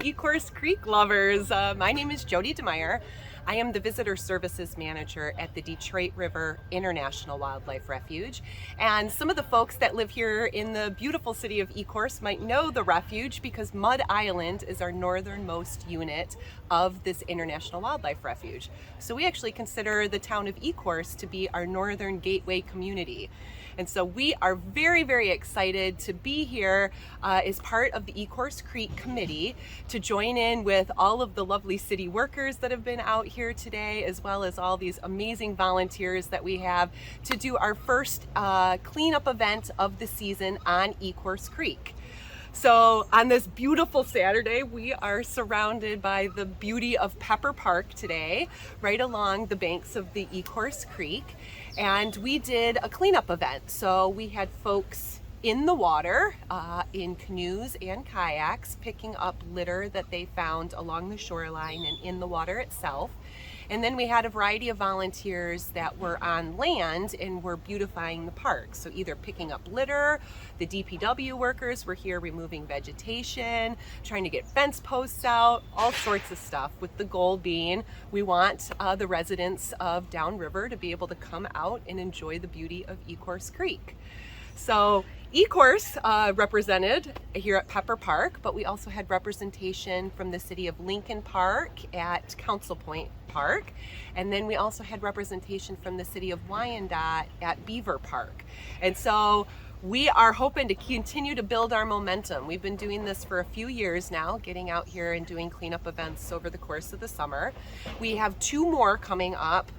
Ecorse Creek lovers. My name is Jody DeMeyer. I am the Visitor Services Manager at the Detroit River International Wildlife Refuge. And some of the folks that live here in the beautiful city of Ecorse might know the refuge because Mud Island is our northernmost unit of this International Wildlife Refuge. So we actually consider the town of Ecorse to be our northern gateway community. And so we are very, very excited to be here as part of the Ecorse Creek Committee to join in with all of the lovely city workers that have been out here today, as well as all these amazing volunteers that we have to do our first cleanup event of the season on Ecorse Creek. So on this beautiful Saturday, we are surrounded by the beauty of Beaver Park today, right along the banks of the Ecorse Creek. And we did a cleanup event. So we had folks in the water, in canoes and kayaks, picking up litter that they found along the shoreline and in the water itself. And then we had a variety of volunteers that were on land and were beautifying the park. So either picking up litter, the DPW workers were here removing vegetation, trying to get fence posts out, all sorts of stuff, with the goal being we want the residents of downriver to be able to come out and enjoy the beauty of Ecorse Creek. So Ecorse represented here at Beaver Park, but we also had representation from the city of Lincoln Park at Council Point Park, and then we also had representation from the city of Wyandotte at Beaver Park. And so we are hoping to continue to build our momentum. We've been doing this for a few years now, getting out here and doing cleanup events over the course of the summer. We have 2 more coming up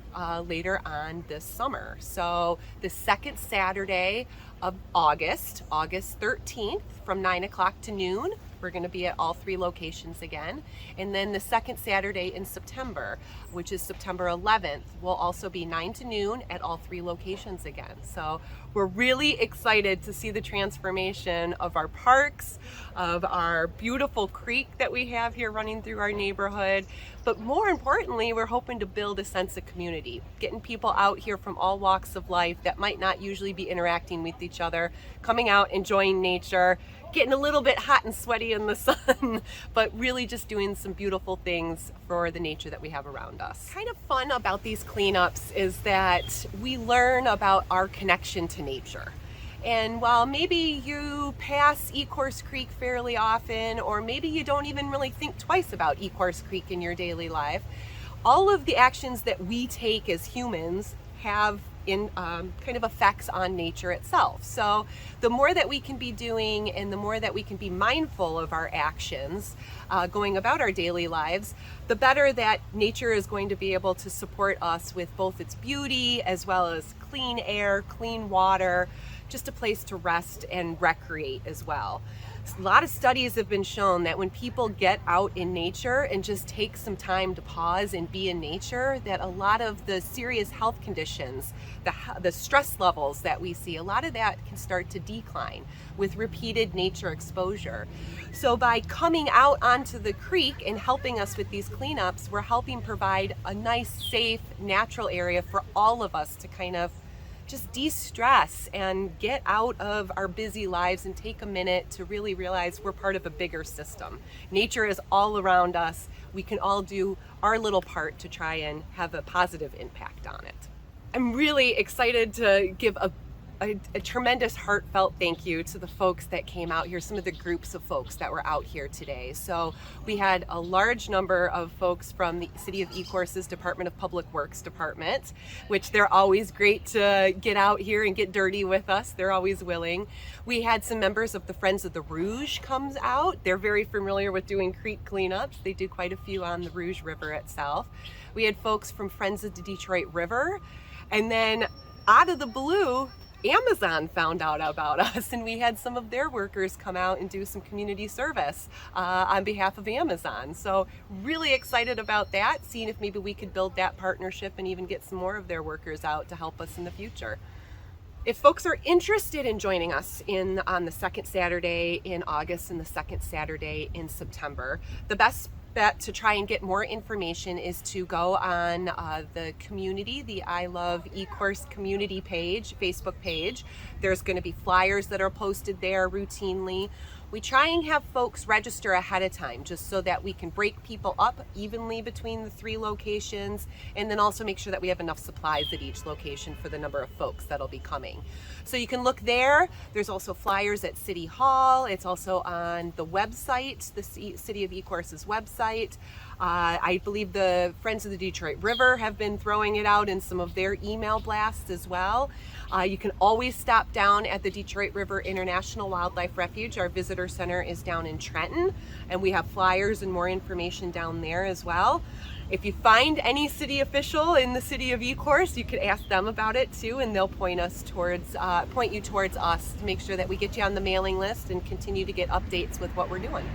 later on this summer. So the second Saturday of August 13th from 9 o'clock to noon. We're going to be at all 3 locations again. And then the second Saturday in September, which is September 11th, will also be 9 to noon at all 3 locations again. So we're really excited to see the transformation of our parks, of our beautiful creek that we have here running through our neighborhood. But more importantly, we're hoping to build a sense of community, getting people out here from all walks of life that might not usually be interacting with each other, coming out, enjoying nature, getting a little bit hot and sweaty in the sun, but really just doing some beautiful things for the nature that we have around us. Kind of fun about these cleanups is that we learn about our connection to nature. And while maybe you pass Ecorse Creek fairly often, or maybe you don't even really think twice about Ecorse Creek in your daily life, all of the actions that we take as humans have in kind of effects on nature itself. So the more that we can be doing and the more that we can be mindful of our actions going about our daily lives, the better that nature is going to be able to support us with both its beauty as well as clean air, clean water, just a place to rest and recreate as well. A lot of studies have been shown that when people get out in nature and just take some time to pause and be in nature, that a lot of the serious health conditions, the stress levels that we see, a lot of that can start to decline with repeated nature exposure. So by coming out onto the creek and helping us with these cleanups, we're helping provide a nice, safe, natural area for all of us to kind of just de-stress and get out of our busy lives and take a minute to really realize we're part of a bigger system. Nature is all around us. We can all do our little part to try and have a positive impact on it. I'm really excited to give a tremendous heartfelt thank you to the folks that came out here, some of the groups of folks that were out here today. So we had a large number of folks from the City of Ecorse's Department of Public Works Department, which they're always great to get out here and get dirty with us. They're always willing. We had some members of the Friends of the Rouge comes out. They're very familiar with doing creek cleanups. They do quite a few on the Rouge River itself. We had folks from Friends of the Detroit River. And then out of the blue, Amazon found out about us, and we had some of their workers come out and do some community service on behalf of Amazon. So really excited about that, seeing if maybe we could build that partnership and even get some more of their workers out to help us in the future. If folks are interested in joining us on the second Saturday in August and the second Saturday in September, the best bet to try and get more information is to go on the community, the I Love Ecorse community page, Facebook page. There's going to be flyers that are posted there routinely. We try and have folks register ahead of time just so that we can break people up evenly between the 3 locations, and then also make sure that we have enough supplies at each location for the number of folks that'll be coming. So you can look there. There's also flyers at City Hall. It's also on the website, the City of Ecorse's website. I believe the Friends of the Detroit River have been throwing it out in some of their email blasts as well. You can always stop down at the Detroit River International Wildlife Refuge. Our visitor center is down in Trenton, and we have flyers and more information down there as well. If you find any city official in the city of Ecorse, you could ask them about it too, and they'll point you towards us to make sure that we get you on the mailing list and continue to get updates with what we're doing.